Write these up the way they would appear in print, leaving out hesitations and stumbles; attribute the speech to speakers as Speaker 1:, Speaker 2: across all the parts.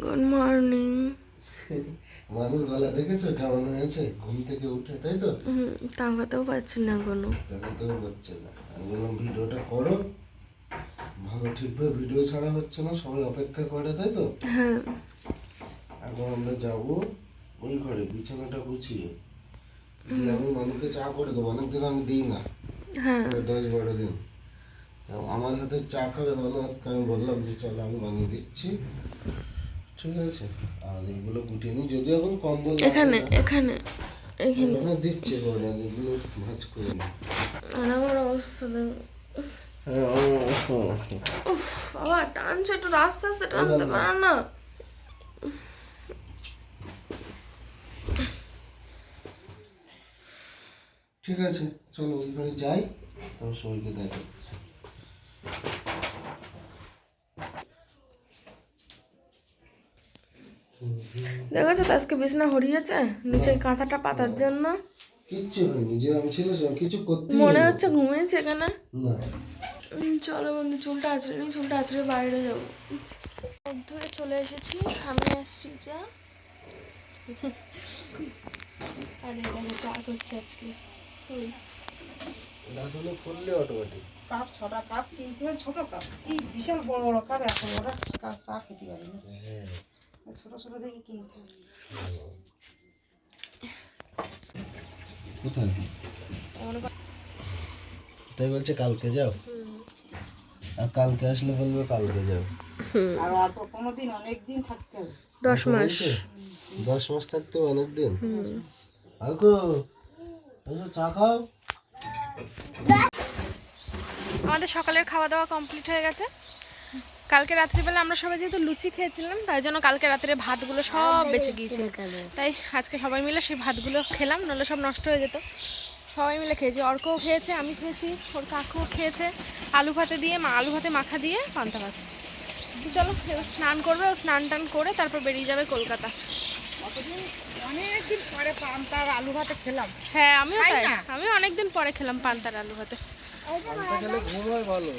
Speaker 1: Good morning.
Speaker 2: মানুষ গলা দেখেছো কেমন হয়েছে ঘুম থেকে উঠে, তাই তো?
Speaker 1: তাকাতেও পাচ্ছি না কোনো,
Speaker 2: তাকাতেও পারছে না। আমি বললাম ভিডিওটা করো, ভালো ঠিকভাবে ভিডিও ছাড়া হচ্ছে না, সবাই অপেক্ষা করে, তাই তো?
Speaker 1: হ্যাঁ।
Speaker 2: এখন আমরা যাবো ওই ঘরে বিছানাটা গুছিয়ে দিয়ে আমি মানুষকে চা করে দেবো। অনেকদিন আমি দিই না,
Speaker 1: হ্যাঁ
Speaker 2: 10-12 দিন। আমার হাতে চা খাবে মানুষ, আজকে আমি বললাম যে চলো আমি বানিয়ে দিচ্ছি, ঠিক আছে? আর এগুলো গুটিয়ে নিই, যদিও এখন কম্বল
Speaker 1: এখানে এখানে এখানে
Speaker 2: এখানে দিচ্ছে পরে, আমি এগুলো ভাজ করে নিই।
Speaker 1: আর আমার অবস্থা দেখো। উফ বাবা, টানছে একটু, আস্তে আস্তে টানতে পারো না?
Speaker 2: ঠিক আছে, চলো ওই ঘরে যাই, তারপর সবাইকে দেখা।
Speaker 1: দেখেছো তো আজকে বিছনা হরিয়েছে নিচে কাঁথাটা পাতার জন্য।
Speaker 2: কিচ্ছু হয়নি, যে আমি ছিল সে কিছু করতে
Speaker 1: মনে হচ্ছে ঘুমিয়েছে এখানে।
Speaker 2: না।
Speaker 1: চলো বন্ধু, চুলটা আঁচড়ে নিই, চুলটা আঁচড়ে বাইরে যাবো। ধরে চলে এসেছি, আমি আসছি যা। আরে দেখো চা করছে আজকে।
Speaker 2: রাধুনি ফুললে অটোমেটিক
Speaker 3: কাপ 6টা কাপ কিনতে হয়, ছোট কাপ, এই বিশাল বড় বড় কাপ এখন ওরা চা খেতে পারে না, ছোট ছোট দেখে কিনতে হয়।
Speaker 2: কোথায়? তাই বলছে কালকে যাও, আর কালকে আসলে বলবে কালকে যাও।
Speaker 3: আর অল্প কোনোদিন অনেকদিন থাকতে হবে।
Speaker 1: 10 মাস।
Speaker 2: 10 মাস থাকতে অনেকদিন। আলকো এসো চা খাও।
Speaker 1: আমাদের সকালের খাওয়া দাওয়া কমপ্লিট হয়ে গেছে। কালকে রাত্রিবেলা আমরা সবাই যেহেতু লুচি খেয়েছিলাম, তাই জন্য কালকে রাত্রে ভাতগুলো সব বেঁচে গিয়েছে, তাই আজকে সবাই মিলে সেই ভাতগুলো খেলাম, নাহলে সব নষ্ট হয়ে যেত। সবাই মিলে খেয়েছি, অর্কও খেয়েছে, আমি খেয়েছি, ওর কাকুও খেয়েছে। আলু ভাতে দিয়ে আলু ভাতে মাখা দিয়ে পান্তা ভাত। চলো এবার স্নান করবে, ও স্নান টান করে তারপর বেরিয়ে যাবে কলকাতা।
Speaker 3: অনেকদিন পরে পান্তার আলু ভাতে খেলাম।
Speaker 1: হ্যাঁ আমিও তাই, আমি অনেকদিন পরে খেলাম পান্তার আলু ভাতে।
Speaker 2: ভালো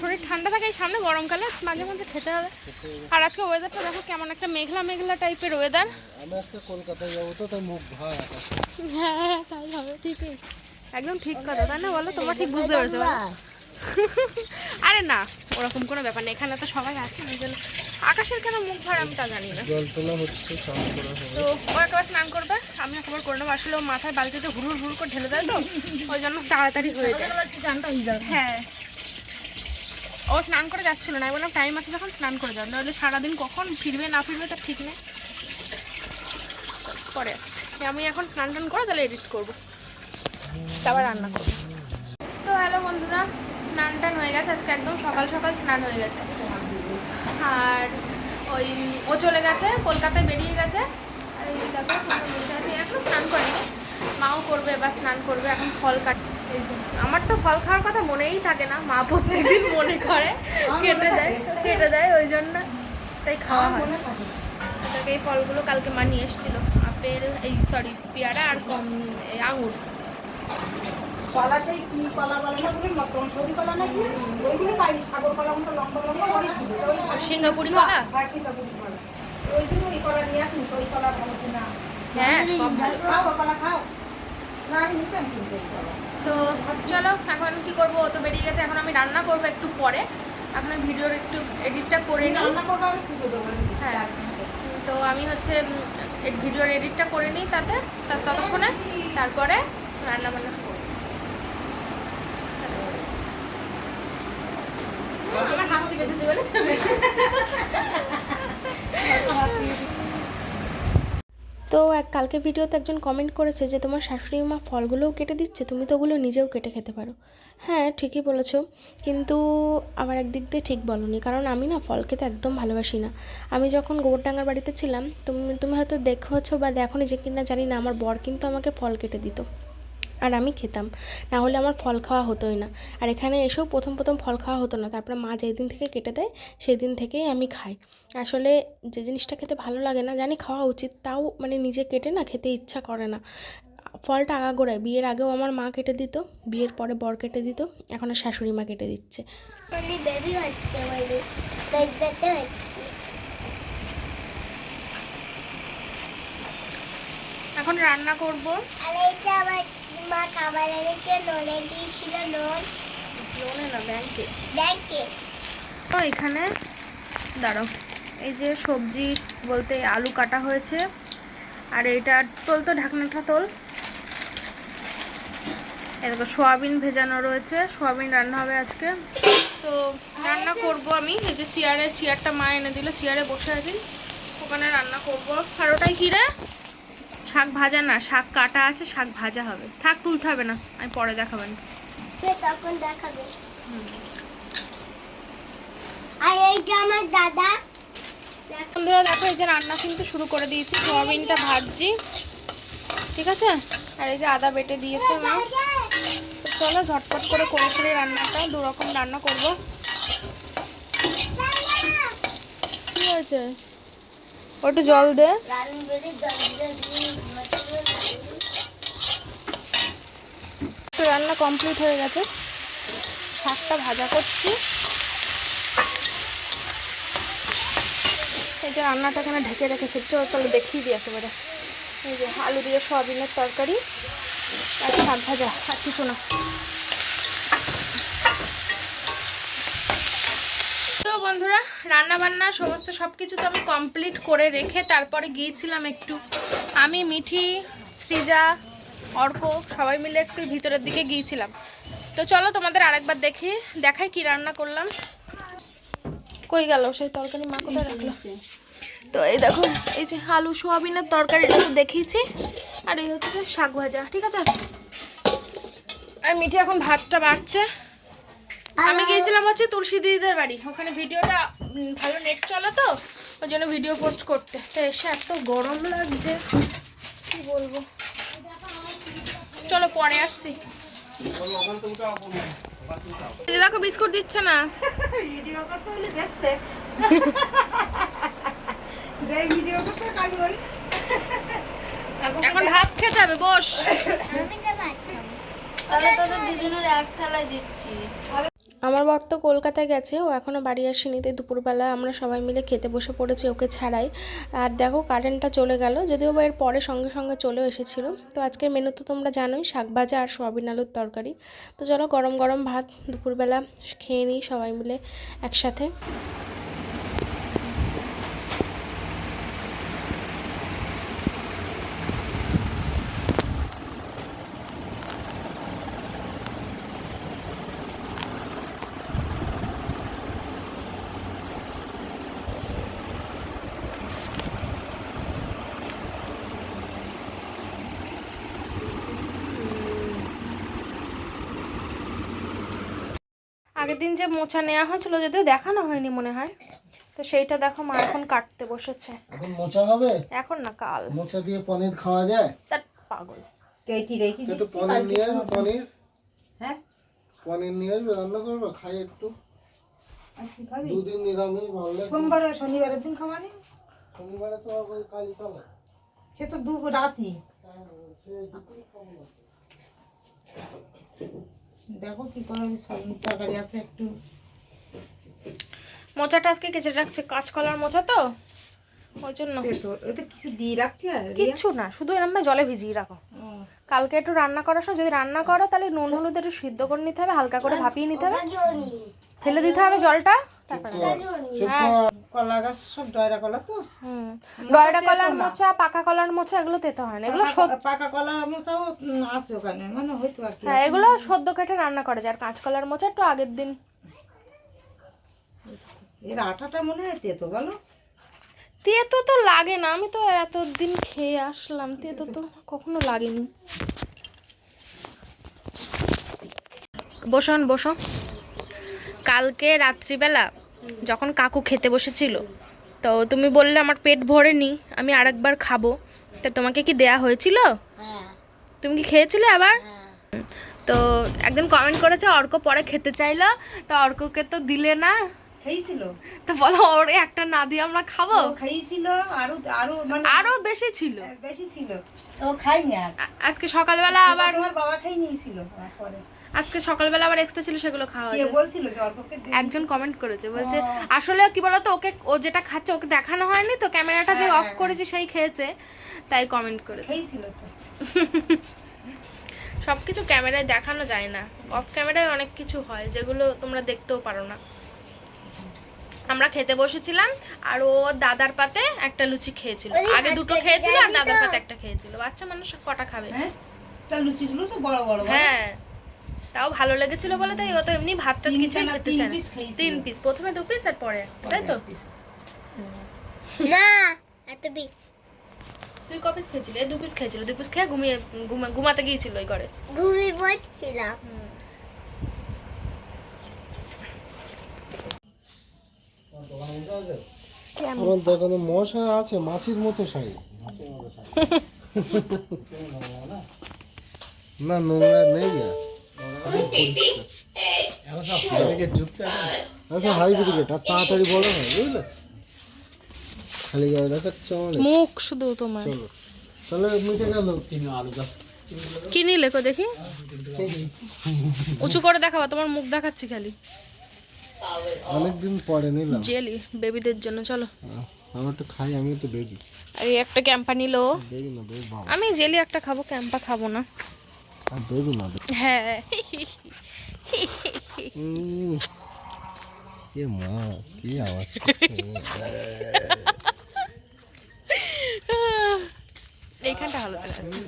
Speaker 1: শরীর ঠান্ডা থাকে, এই সামনে গরমকালে মাঝে মাঝে খেতে হবে। আর আজকে ওয়েদারটা দেখো কেমন একটা মেঘলা মেঘলা টাইপের ওয়েদার।
Speaker 2: আমি আজকে কলকাতায় যাবো, তো তাই মুখ ভার আকাশে।
Speaker 1: হ্যাঁ তাই হবে, ঠিকই, একদম ঠিক কথা, তাই না? বলো, তোমরা ঠিক বুঝতে পেরেছো। আরে না, ওরকম কোনো ব্যাপার নেই, এখানে তো সবাই আছে, ওই জন্য আকাশের কেন মুখ ভার আমি তা জানি না।
Speaker 2: জল তোলা হচ্ছে, স্নান করা হবে।
Speaker 1: তো ও একেবারে স্নান করবে, আমি একেবারে করে নেবো। আসলে ও মাথায় বালতিতে হুড়ুর হুড় করে ঢেলে দেয়, তো ওই জন্য তাড়াতাড়ি হয়ে যায়। হ্যাঁ, ও স্নান করে যাচ্ছিল না, বললাম টাইম আছে যখন স্নান করে যাও, নাহলে সারাদিন কখন ফিরবে না ফিরবে তার ঠিক নেই। পরে আসছি আমি, এখন স্নান টান করে তাহলে এডিট করবো, তারপর রান্না করবো। তো হ্যালো বন্ধুরা, স্নান টান হয়ে গেছে, আজকে একদম সকাল সকাল স্নান হয়ে গেছে। আর ওই ও চলে গেছে, কলকাতায় বেরিয়ে গেছে। আর এই দেখো এখন স্নান করেনি, মাও করবে, এবার স্নান করবে। এখন ফল কাট, এই যে আমার তো ফল খাওয়ার কথা মনেই থাকে না, মা প্রত্যেকদিন মনে করে কেটে দেয় ওই জন্য, তাই খাওয়া হয়। এটাকে এই ফলগুলো কালকে মা নিয়ে এসেছিলো, আপেল, এই সরি পেয়ারা আর এই আঙুর।
Speaker 3: কলা সেই কি কলা বলে না, বলে মতন সবজি কলা নাকি ওইগুলো পাইনি, সাগর কলা মতো লম্বা লম্বা ওই ছিল,
Speaker 1: সিঙ্গাপুরি কলা।
Speaker 3: হ্যাঁ সিঙ্গাপুরি কলা, ওই জন্য ওই কলা নিয়ে আসুন, ওই কলা ভালো কিনা।
Speaker 1: হ্যাঁ সব ভালো।
Speaker 3: খাও কলা খাও, না আমি নিতাম কিন্তু ওই কলা।
Speaker 1: তো চলো এখন কি করবো, ও তো বেরিয়ে গেছে, এখন আমি রান্না করবো একটু পরে। এখন ভিডিওর একটু এডিটটা করে নিই।
Speaker 3: রান্না করবো আমি পুজো দেবো।
Speaker 1: হ্যাঁ, তো আমি হচ্ছে ভিডিওর এডিটটা করে নিই, তাতে ততক্ষণে তারপরে রান্না বান্না করবো। আমার হাত দিয়ে বেঁধে দেবে। তো কালকে ভিডিওতে একজন কমেন্ট করেছে যে তোমার শাশুড়ি মা ফলগুলোও কেটে দিচ্ছে, তুমি তো ওগুলো নিজেও কেটে খেতে পারো। হ্যাঁ ঠিকই বলেছো, কিন্তু আবার একদিক দিয়ে ঠিক বলোনি, কারণ আমি না ফল খেতে একদম ভালোবাসি না। আমি যখন গোবরডাঙ্গার বাড়িতে ছিলাম, তুমি হয়তো দেখেছো বা দেখোনি, যে কিনা জানি না, আমার বর কিন্তু আমাকে ফল কেটে দিত আর আমি খেতাম, না হলে আমার ফল খাওয়া হতোই না। আর এখানে এসেও প্রথম ফল খাওয়া হতো না, তারপরে মা যেই দিন থেকে কেটে দেয় সেই দিন থেকেই আমি খাই। আসলে যে জিনিসটা খেতে ভালো লাগে না, জানি খাওয়া উচিত, তাও মানে নিজে কেটে না খেতে ইচ্ছা করে না। ফলটা আগাগোড়ায় বিয়ের আগেও আমার মা কেটে দিত, বিয়ের পরে বর কেটে দিত, এখন আর শাশুড়ি মা কেটে দিচ্ছে। এখন রান্না করব।
Speaker 4: আর এইটা আমার মা খাবার এনেছে, লোনে দিয়েছিল,
Speaker 1: লোনে না, ব্যাংকে।
Speaker 4: ব্যাংকে।
Speaker 1: তো এখানে দাঁড়াও, এই যে সবজি বলতে আলু কাটা হয়েছে, আর এইটা তোল তো, ঢাকনাটা তোল। এরকম সোয়াবিন ভেজানো রয়েছে, সোয়াবিন রান্না হবে আজকে। তো রান্না করব আমি, এই যে চেয়ারটা মা এনে দিল, চেয়ারে বসে আছি, ওখানে রান্না করব। আর ওটাই কি রে? শাক ভাজা না, শাক কাটা আছে, শাক ভাজা হবে। থাক, তুলতে হবে না, আমি পরে দেখাবেন।
Speaker 4: তখন দেখাবে। আর এইটা আমার দাদা।
Speaker 1: বন্ধুরা দেখো, এই যে রান্না কিন্তু শুরু করে দিয়েছি, সোয়াবিনটা ভাজছি, ঠিক আছে। আর এই যে আদা বেটে দিয়েছে মা। তো চলো ঝটপট করে ফেলি রান্নাটা, 2 রকম রান্না করব। কি হয়েছে? একটু জল দে। তো রান্না কমপ্লিট হয়ে গেছে, শাকটা ভাজা করছি। এই যে রান্নাটা এখানে ঢেকে রেখেছি, চলো দেখিয়ে দিই একেবারে। এই যে আলু দিয়ে সয়াবিনের তরকারি আর শাক ভাজা, আর কিছু না। তো বন্ধুরা, রান্না বান্না সমস্ত সব কিছু তো আমি কমপ্লিট করে রেখে তারপরে গিয়েছিলাম একটু, আমি, মিঠি, সৃজা, অর্ক সবাই মিলে একটু ভিতরের দিকে গিয়েছিলাম। তো চলো তোমাদের আরেকবার দেখাই কি রান্না করলাম। কই গেল সেই তরকারি, মা কোথায় রাখলো? তো এই দেখো, এই যে আলু সোয়াবিনের তরকারিটা তো দেখিয়েছি, আর এই হচ্ছে শাক ভাজা, ঠিক আছে। আর মিঠি এখন ভাতটা বাড়ছে। আমি গিয়েছিলাম হচ্ছে তুলসী দিদিদের বাড়ি, ওখানে ভিডিওটা ভালো নেট চলে তো, ওই জন্য ভিডিও পোস্ট করতে। তো এসে এত গরম লাগছে কি বলবো, চলো পরে আসছি। দেখো বিস্কুট দিচ্ছে না।
Speaker 3: ভিডিও করতে হলে দেখতে। দেখ ভিডিও করতে কাজ বলি।
Speaker 1: এখন ভাত খেতে হবে, বস।
Speaker 3: তাহলে তোদের দুজনের এক থালায় দিচ্ছি।
Speaker 1: আমার বর তো কলকাতায় গেছে, ও এখনও বাড়ি আসেনি, তাই দুপুরবেলা আমরা সবাই মিলে খেতে বসে পড়েছি ওকে ছাড়াই। আর দেখো কারেন্টটা চলে গেল, যদিও বা এর পরে সঙ্গে সঙ্গে চলেও এসেছিলো। তো আজকের মেনু তো তোমরা জানোই, শাক ভাজা আর সোয়াবিন আলুর তরকারি। তো চলো গরম গরম ভাত দুপুরবেলা খেয়ে নিই সবাই মিলে একসাথে। আগের দিন যে মোচা নেওয়া হয়েছিল, যদিও দেখানো হয়নি মনে হয়, তো সেইটা দেখো মা এখন কাটতে বসেছে।
Speaker 2: এখন মোচা হবে?
Speaker 1: এখন না, কাল।
Speaker 2: মোচা দিয়ে পনির খাওয়া যায়?
Speaker 1: তার পাগল।
Speaker 2: একটু পনির নিয়ে আসবে, পনির।
Speaker 3: হ্যাঁ,
Speaker 2: পনির নিয়ে আসবে, রান্না করবো, খাই একটু।
Speaker 3: আজকে খাবি?
Speaker 2: 2 দিন নিরামিষ, ভালো লাগে।
Speaker 3: সোমবার আর শনিবারের দিন খাওয়ানি।
Speaker 2: শনিবারে তো ওই কালী চলে।
Speaker 3: সে তো রাতই। দেখো কি করে সবজি তরকারি আছে একটু।
Speaker 1: মোচাটা আজকে কেচে রাখছে, কাঁচকলার মোচা তো, ওই জন্য।
Speaker 3: এতে কিছু দিয়ে রাখতে হয়?
Speaker 1: কিচ্ছু না, শুধু এরম জলে ভিজিয়ে রাখো। কালকে একটু রান্না করার সময় যদি রান্না করো, তাহলে নুন হলুদ একটু সিদ্ধ করে নিতে হবে, হালকা করে ভাপিয়ে নিতে হবে, ফেলে দিতে হবে জলটা, তারপরে।
Speaker 3: কলা গাছ সব ডয়রা কলা তো।
Speaker 1: ডয়রা কলার মোচা, পাকা কলার মোচা এগুলো তেতে হয় না, এগুলো
Speaker 3: পাকা কলা মোচাও আছে ওখানে, মানে হয়তো আর কি।
Speaker 1: হ্যাঁ, এগুলো সদ্য কেটে রান্না করা যায়। আর কাঁচকলার মোচা একটু আগের দিন।
Speaker 3: এর আটাটা মনে হয় তেতো, বলো?
Speaker 1: তেতো তো লাগে না, আমি তো এতদিন খেয়ে আসলাম, তেতো তো কখনো লাগেনি। বসো। কালকে রাত্রিবেলা যখন কাকু খেতে বসেছিল, তো তুমি বললে আমার পেট ভরেনি, আমি আরেকবার খাবো, তা তোমাকে কি দেয়া হয়েছিল? তুমি কি খেয়েছিলে আবার? তো একজন কমেন্ট করেছে অর্ক পরে খেতে চাইলো, তো অর্ককে তো দিলে না।
Speaker 3: খাইছিল
Speaker 1: তো বলো ওর একটা না দিয়ে আমরা খাবো?
Speaker 3: খাইছিল, আরো মানে
Speaker 1: আরো বেশি ছিল,
Speaker 3: বেশি ছিল, ও খাইনি। আর
Speaker 1: আজকে সকালবেলা আবার
Speaker 3: তোমার বাবা খাই নিয়েছিল পরে।
Speaker 1: আজকে সকালবেলা আবার এক্সট্রা ছিল, সেগুলো খাওয়া
Speaker 3: কে
Speaker 1: হয়েছে।
Speaker 3: বলছিল যে অল্পকে
Speaker 1: একজন কমেন্ট করেছে, বলছে আসলে কি বলতো, ওকে ও যেটা খাচ্ছে ওকে দেখানো হয়নি তো, ক্যামেরাটা যে অফ করেছে সেই খেয়েছে, তাই কমেন্ট করেছে।
Speaker 3: খেয়েছিল তো।
Speaker 1: সবকিছু ক্যামেরায় দেখানো যায় না, অফ ক্যামেরায় অনেক কিছু হয় যেগুলো তোমরা দেখতেও পারো না। আমরা খেতে বসেছিলাম আর ও দাদার পাতে একটা লুচি খেয়েছিল, আগে দুটো খেয়েছিল আর দাদার পাতে একটা খেয়েছিল। বাচ্চা মানুষ কটা খাবে?
Speaker 3: হ্যাঁ, তা লুচিগুলো তো বড় বড়।
Speaker 1: হ্যাঁ, তাও ভালো লেগেছিল বলে, তাই ও তো এমনি ভাতটা কিছুই খেতে চায় না।
Speaker 3: 3 পিস খেয়েছিল।
Speaker 1: 3 পিস, প্রথমে 2 পিস আর পরে, তাই তো?
Speaker 4: না এত বেশি
Speaker 1: তুই ক পিস খেয়েছিলি? 2 পিস খেয়েছিল, 2 পিস খেয়ে ঘুমাতে গিয়েছিল ওই ঘরে।
Speaker 4: ঘুমিয়ে পড়ছিলাম।
Speaker 2: আমার দোকানে মশা আছে, মাছের মতো সাইজ। না নোংরা নেই আর হাইব্রিড, আর তাড়াতাড়ি বড় হয় বুঝলে, খালি গায়ে দেখাচ্ছে আমার।
Speaker 1: মুখ শুধু তোমার।
Speaker 2: চলো তাহলে মিটে গেল।
Speaker 1: কি নিলে কো দেখি, উঁচু করে দেখাবা, তোমার মুখ দেখাচ্ছি খালি।
Speaker 2: অনেকদিন পরে নিলাম
Speaker 1: জেলি বেবিদের জন্য, চলো।
Speaker 2: আমি একটু খাই, আমি তো বেবি।
Speaker 1: আর এই একটা ক্যাম্পা নিলো,
Speaker 2: বেবি না বেবি বাবা,
Speaker 1: আমি জেলি একটা খাবো, ক্যাম্পা খাবো না।
Speaker 2: আর বেবি না
Speaker 1: হ্যাঁ।
Speaker 2: এ মা কি আওয়াজ করছে।
Speaker 1: এইখানটা ভালো দেখাচ্ছে।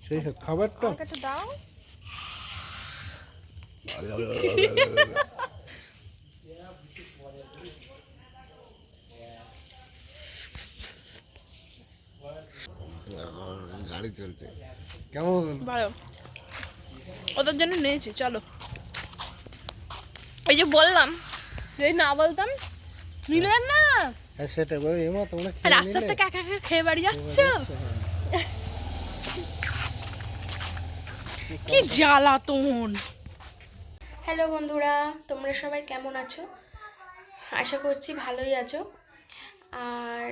Speaker 2: সেই খাবারটা
Speaker 1: আমাকে একটু দাও।
Speaker 2: গাড়ি চলছে কেমন?
Speaker 1: ভালো, ওদের জন্য নিয়েছি, চলো। এই যে বললাম, যদি না বলতাম নিলেন না,
Speaker 2: হ্যাঁ সেটা বল। এমা তোমরা খেয়ে
Speaker 1: রাস্তা
Speaker 2: নিলে?
Speaker 1: থেকে একা একা খেয়ে বাড়ি যাচ্ছ, কি জ্বালাতন। হ্যালো বন্ধুরা, তোমরা সবাই কেমন আছো? আশা করছি ভালোই আছো। আর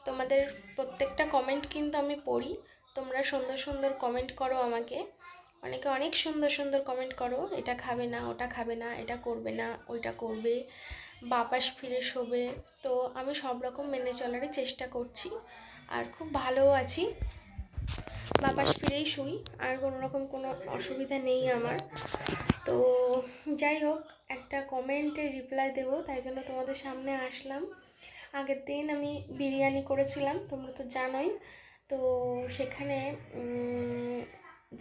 Speaker 1: তোমাদের প্রত্যেকটা কমেন্ট কিন্তু আমি পড়ি, তোমরা সুন্দর সুন্দর কমেন্ট করো আমাকে, অনেকে অনেক সুন্দর সুন্দর কমেন্ট করো, এটা খাবে না, ওটা খাবে না, এটা করবে না, ওইটা করবে, বাপাস ফিরে শোবে। তো আমি সব রকম মেনে চলারই চেষ্টা করছি, আর খুব ভালোও আছি, বাপাস ফিরেই শুই, আর কোনো রকম কোনো অসুবিধা নেই আমার। তো যাই হোক, একটা কমেন্টে রিপ্লাই দেবো, তাই জন্য তোমাদের সামনে আসলাম। আগের দিন আমি বিরিয়ানি করেছিলাম, তোমরা তো জানোই। তো সেখানে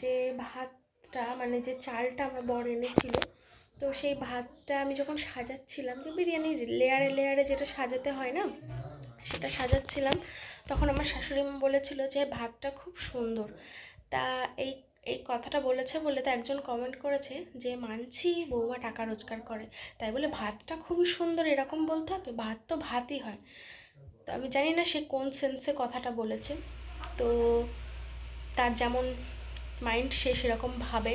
Speaker 1: যে ভাতটা, মানে যে চালটা আমার বর এনেছিল, তো সেই ভাতটা আমি যখন সাজাচ্ছিলাম, যে বিরিয়ানির লেয়ারে লেয়ারে যেটা সাজাতে হয় না, সেটা সাজাচ্ছিলাম, তখন আমার শাশুড়ি মা বলেছিল যে ভাতটা খুব সুন্দর। তা এই এই কথাটা বলেছে বলে তো একজন কমেন্ট করেছে যে মানছি বৌমা টাকা রোজগার করে, তাই বলে ভাতটা খুবই সুন্দর এরকম বলতে হবে? ভাত তো ভাতই হয়। তো আমি জানি না সে কোন সেন্সে কথাটা বলেছে, তো তার যেমন মাইন্ড সে সেরকমভাবে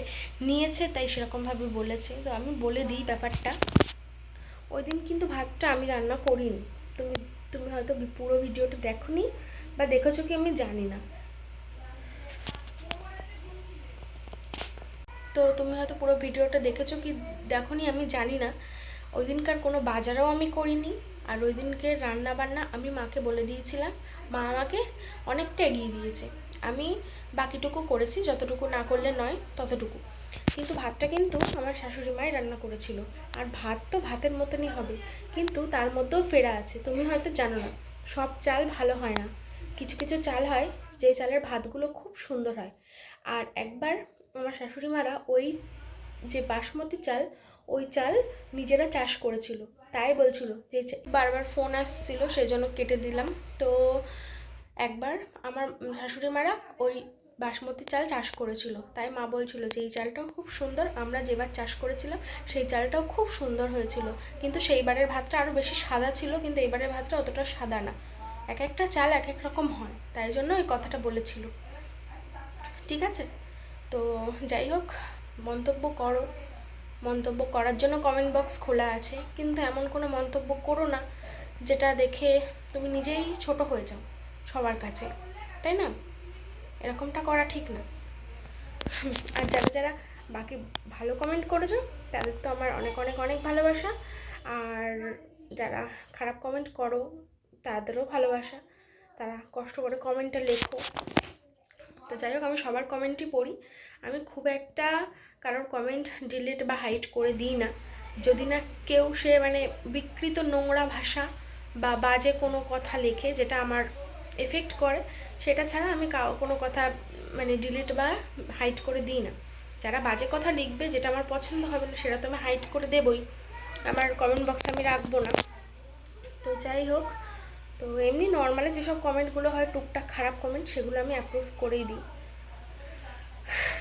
Speaker 1: নিয়েছে, তাই সেরকমভাবে বলেছে। তো আমি বলে দিই ব্যাপারটা, ওই দিন কিন্তু ভাতটা আমি রান্না করিনি। তুমি তুমি হয়তো পুরো ভিডিওটা দেখোনি, বা দেখেছো কি আমি জানি না। তো তুমি হয়তো পুরো ভিডিওটা দেখেছো কি দেখোনি আমি জানি না। ওই দিনকার কোনো বাজারও আমি করিনি, আর ওই দিনকে রান্না বান্না আমি মাকে বলে দিয়েছিলাম, মা আমাকে অনেকটা এগিয়ে দিয়েছে, আমি বাকিটুকু করেছি, যতটুকু না করলে নয় ততটুকু। কিন্তু ভাতটা কিন্তু আমার শাশুড়ি মাই রান্না করেছিল, আর ভাত তো ভাতের মতনই হবে, কিন্তু তার মধ্যেও ফেরা আছে। তুমি হয়তো জানো না, সব চাল ভালো হয় না, কিছু কিছু চাল হয় যে চালের ভাতগুলো খুব সুন্দর হয়। আর একবার আমার শাশুড়ি মারা ওই যে বাসমতি চাল, ওই চাল নিজেরা চাষ করেছিল, তাই বলছিল যে বারবার ফোন আসছিল সেই জন্য কেটে দিলাম। তো একবার আমার শাশুড়ি মারা ওই বাসমতি চাল চাষ করেছিল, তাই মা বলছিল যে এই চালটাও খুব সুন্দর, আমরা যেবার চাষ করেছিলাম সেই চালটাও খুব সুন্দর হয়েছিল, কিন্তু সেইবারের ভাতটা আরও বেশি সাদা ছিল, কিন্তু এবারের ভাতটা অতটা সাদা না। এক একটা চাল এক এক রকম হয়, তাই জন্য ওই কথাটা বলেছিল। ঠিক আছে, তো যাই হোক, মন্তব্য করো, মন্তব্য করার জন্য কমেন্ট বক্স খোলা আছে, কিন্তু এমন কোনো মন্তব্য করো না যেটা দেখে তুমি নিজেই ছোট হয়ে যাও সবার কাছে, তাই না? এরকমটা করা ঠিক না। আর যারা যারা বাকি ভালো কমেন্ট করেছো তাদের তো আমার অনেক অনেক অনেক ভালোবাসা, আর যারা খারাপ কমেন্ট করো তাদেরও ভালোবাসা, তারা কষ্ট করে কমেন্টটা লেখো। তো যাই হোক, আমি সবার কমেন্টই পড়ি। আমি খুব একটা কারোর কমেন্ট ডিলিট বা হাইড করে দিই না, যদি না কেউ সে মানে বিকৃত নোংরা ভাষা বা বাজে কোনো কথা লেখে যেটা আমার এফেক্ট করে, সেটা ছাড়া আমি কোনো কথা মানে ডিলিট বা হাইড করে দিই না। যারা বাজে কথা লিখবে যেটা আমার পছন্দ হবে না সেটা তো আমি হাইড করে দেবই, আমার কমেন্ট বক্সে আমি রাখবো না। তো যাই হোক, তো এমনি নর্মালি যেসব কমেন্টগুলো হয় টুকটাক খারাপ কমেন্ট, সেগুলো আমি অ্যাপ্রুভ করেই দিই।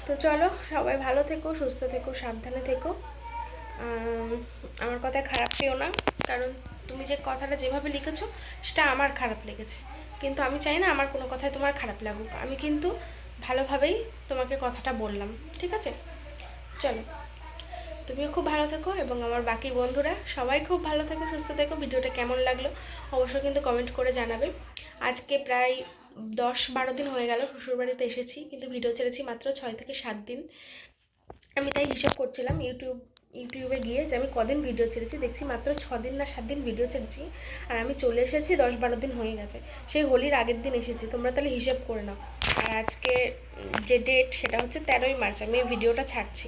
Speaker 1: তো চলো, সবাই ভালো থেকো, সুস্থ থেকো, সাবধানে থেকো। আমার কথায় খারাপ পেও না, কারণ তুমি যে কথাটা যেভাবে লিখেছো সেটা আমার খারাপ লেগেছে, কিন্তু আমি চাই না আমার কোনো কথায় তোমার খারাপ লাগুক। আমি কিন্তু ভালোভাবেই তোমাকে কথাটা বললাম, ঠিক আছে? চলো, তুমিও খুব ভালো থেকো এবং আমার বাকি বন্ধুরা সবাই খুব ভালো থেকো, সুস্থ থেকো। ভিডিওটা কেমন লাগলো অবশ্যই কিন্তু কমেন্ট করে জানাবে। আজকে প্রায় 10-12 দিন হয়ে গেল শ্বশুরবাড়িতে এসেছি, কিন্তু ভিডিও ছেড়েছি মাত্র 6 থেকে 7 দিন। আমি তাই হিসাব করছিলাম ইউটিউবে গিয়ে যে আমি কদিন ভিডিও ছেড়েছি, দেখছি মাত্র 6 দিন না 7 দিন ভিডিও ছেড়েছি, আর আমি চলে এসেছি 10-12 দিন হয়ে গেছে। সেই হোলির আগের দিন এসেছি, তোমরা তাহলে হিসেব করে নাও। আর আজকে যে ডেট সেটা হচ্ছে 13ই মার্চ, আমি এই ভিডিওটা ছাড়ছি।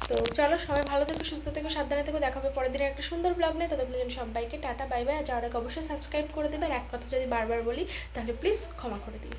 Speaker 1: তো চলো, সবাই ভালো থেকো, সুস্থ থেকো, সাবধানে থেকো। দেখা হবে পরের দিনের একটা সুন্দর ব্লগ নিয়ে। ততক্ষণ জন্য সবাইকে টাটা, বাই বাই। আর যাওয়ার আগে অবশ্যই সাবস্ক্রাইব করে দেবে। আর এক কথা যদি বারবার বলি তাহলে প্লিজ ক্ষমা করে দিও।